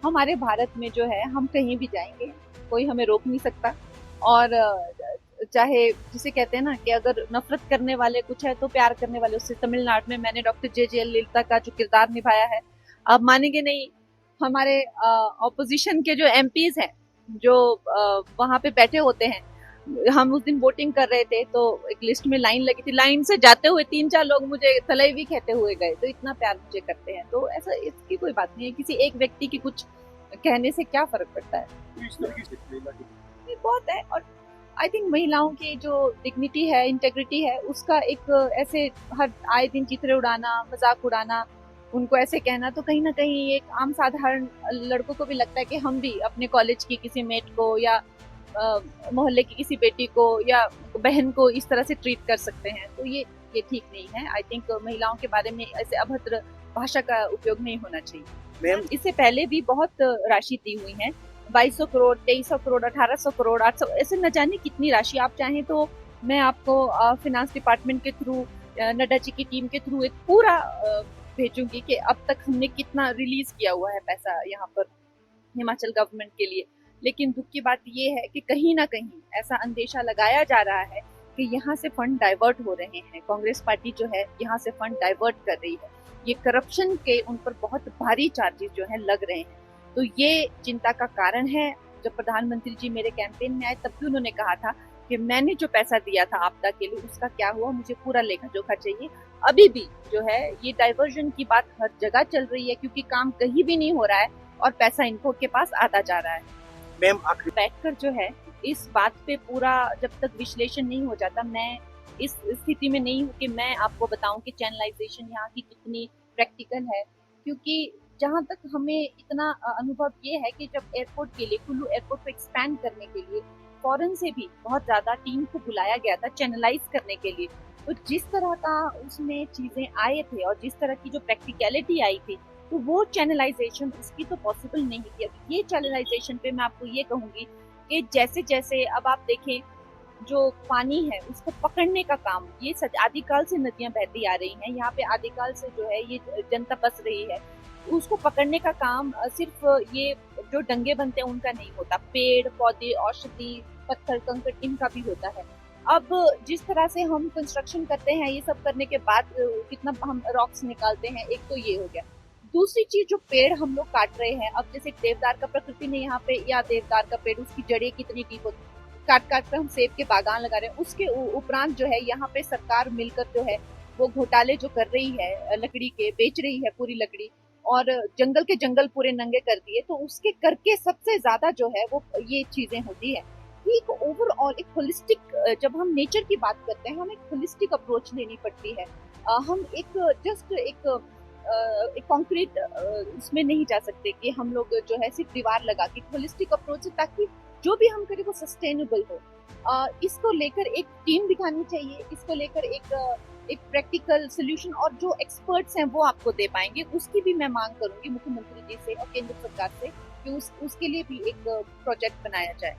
हमारे भारत में जो है हम कहीं भी जाएंगे, कोई हमें रोक नहीं सकता। और चाहे जिसे कहते हैं ना कि अगर नफरत करने वाले कुछ है तो प्यार करने वाले उससे। तमिलनाडु में मैंने डॉक्टर जे ललिता का जो किरदार निभाया है, आप मानेंगे नहीं, हमारे ऑपोजिशन के जो एमपीज हैं जो वहां पे बैठे होते हैं, हम उस दिन वोटिंग कर रहे थे तो एक लिस्ट में लाइन लगी थी, लाइन से जाते हुए 3-4 लोग मुझे तलैवी कहते हुए गए, तो इतना प्यार मुझे करते हैं। तो ऐसा इसकी कोई बात नहीं है, किसी एक व्यक्ति की कुछ कहने से क्या फर्क पड़ता है। ये बहुत है। और आई थिंक महिलाओं की जो डिग्निटी है, इंटेग्रिटी है, उसका एक ऐसे हर आए दिन चित्रे उड़ाना, मजाक उड़ाना, उनको ऐसे कहना, तो कहीं ना कहीं एक आम साधारण लड़कों को भी लगता है कि हम भी अपने कॉलेज की किसी मेट को या मोहल्ले की किसी बेटी को या बहन को इस तरह से ट्रीट कर सकते हैं। तो ये ठीक नहीं है। आई थिंक महिलाओं के बारे में ऐसे अभद्र भाषा का उपयोग नहीं होना चाहिए। मैम इससे पहले भी बहुत राशि दी हुई है, 2200 करोड़, 2300 करोड़, 1800 करोड़, 800, ऐसे न जाने कितनी राशि। आप चाहें तो मैं आपको फिनांस डिपार्टमेंट के थ्रू, नड्डा जी की टीम के थ्रू एक पूरा भेजूंगी कि अब तक हमने कितना रिलीज किया हुआ है पैसा यहाँ पर हिमाचल गवर्नमेंट के लिए। लेकिन दुख की बात ये है कि कहीं ना कहीं ऐसा अंदेशा लगाया जा रहा है कि यहाँ से फंड डाइवर्ट हो रहे हैं, कांग्रेस पार्टी जो है यहाँ से फंड डाइवर्ट कर रही है। ये करप्शन के उन पर बहुत भारी चार्जेस जो है लग रहे हैं। तो ये चिंता का कारण है। जब प्रधानमंत्री जी मेरे कैंपेन में आए तब भी उन्होंने कहा था कि मैंने जो पैसा दिया था आपदा के लिए उसका क्या हुआ, मुझे पूरा लेखा जोखा चाहिए। अभी भी जो है ये डाइवर्जन की बात हर जगह चल रही है, क्योंकि काम कहीं भी नहीं हो रहा है और पैसा इनको के पास आता जा रहा है। मैम बैठकर जो है इस बात पे पूरा जब तक विश्लेषण नहीं हो जाता, मैं इस स्थिति में नहीं हूँ कि मैं आपको बताऊं कि चैनलाइजेशन यहाँ की कितनी प्रैक्टिकल है। क्योंकि जहां तक हमें इतना अनुभव ये है कि जब एयरपोर्ट के लिए, कुल्लू एयरपोर्ट को एक्सपैंड करने के लिए फॉरेन से भी बहुत ज्यादा टीम को बुलाया गया था चैनलाइज करने के लिए, तो जिस तरह का उसमें चीजें आए थे और जिस तरह की जो प्रैक्टिकलिटी आई थी, तो वो चैनलाइजेशन उसकी तो पॉसिबल नहीं थी। अब ये चैनलाइजेशन पे मैं आपको ये कहूंगी कि जैसे जैसे अब आप देखें जो पानी है उसको पकड़ने का काम, ये आदिकाल से नदियां बहती आ रही हैं यहाँ पे, आदिकाल से जो है ये जनता बस रही है, उसको पकड़ने का काम सिर्फ ये जो डंगे बनते हैं उनका नहीं होता, पेड़ पौधे, औषधि, पत्थर कंकड़, इनका भी होता है। अब जिस तरह से हम कंस्ट्रक्शन करते हैं, ये सब करने के बाद कितना हम रॉक्स निकालते हैं, एक तो ये हो गया। दूसरी चीज, जो पेड़ हम लोग काट रहे हैं, अब जैसे देवदार का प्रकृति ने यहाँ पे, या देवदार का पेड़ उसकी जड़ें कितनी डीप होती, काट काट कर हम सेब के बागान लगा रहे हैं। उसके उपरांत जो है यहाँ पे सरकार मिलकर जो है वो घोटाले जो कर रही है, लकड़ी के बेच रही है पूरी लकड़ी, और जंगल के जंगल पूरे नंगे कर दिए। तो उसके करके सबसे ज्यादा जो है वो ये चीजें होती है। एक ओवरऑल एक होलिस्टिक, जब हम नेचर की बात करते हैं, हमें एक होलिस्टिक अप्रोच लेनी पड़ती है। हम एक जस्ट एक कॉन्क्रीट उसमें नहीं जा सकते कि हम लोग जो है सिर्फ दीवार लगा के, होलिस्टिक अप्रोच है ताकि जो भी हम करें वो सस्टेनेबल हो। इसको लेकर एक टीम दिखानी चाहिए, इसको लेकर एक प्रैक्टिकल सोल्यूशन, और जो एक्सपर्ट्स हैं वो आपको दे पाएंगे, उसकी भी मैं मांग करूंगी मुख्यमंत्री जी से और केंद्र सरकार से कि उसके लिए भी एक प्रोजेक्ट बनाया जाए।